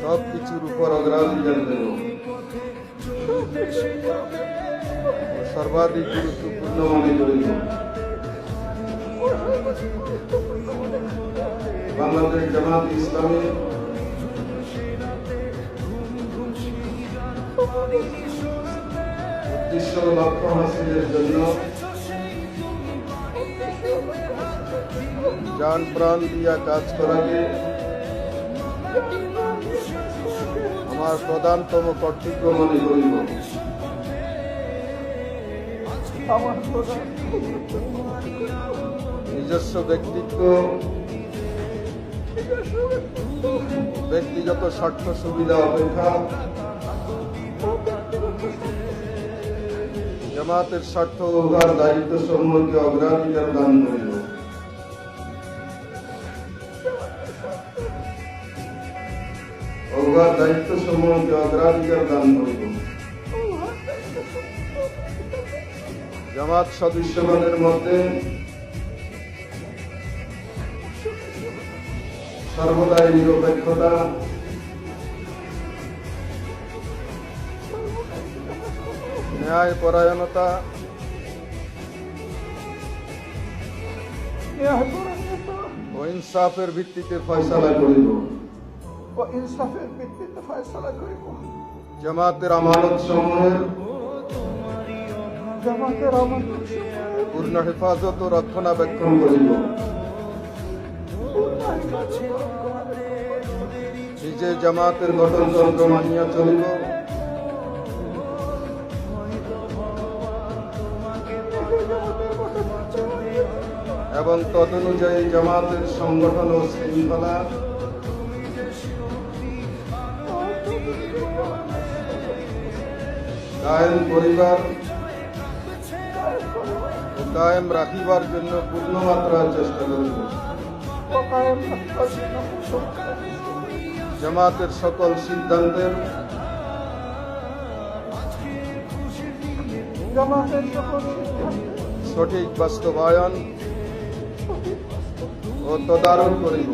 সব কিছুর উপর অগ্রাধিকার দেব। সর্বাধিক গুরুত্বপূর্ণ মনে করিব। বাংলাদেশ জামাত ইসলামী উদ্দেশ্য লক্ষ্য হাসিলের জন্য জান প্রাণ দিয়া কাজ করাকে আমার প্রধানতম কর্তব্য মনে করিব। নিজস্ব ব্যক্তিত্ব, ব্যক্তিগত স্বার্থ সুবিধা অপেক্ষা জামাতের স্বার্থ ও দায়িত্ব সমূহকে অগ্রাধিকার দান করিব। দায়িত্ব সমূহকে অগ্রাধিকার দান করিব। জামাত সদস্যগণের মধ্যে সর্বদাই নিরপেক্ষতা, ন্যায় পরায়ণতা ও ইনসাফের ভিত্তিতে ফয়সালা করিব। জামাতের আমানত সমূহের পূর্ণ হেফাজত ও রক্ষণাবেক্ষণ করিব। নিজে জামাতের গঠনতন্ত্র মানিয়া চলিব এবং তদনুযায়ী জামাতের সংগঠন ও শৃঙ্খলা কায়েম করিবার ও কায়েম রাখিবার জন্য পূর্ণমাত্রার চেষ্টা করিব। জামাতের সকল সিদ্ধান্তের সঠিক বাস্তবায়ন ও তদারক করিব।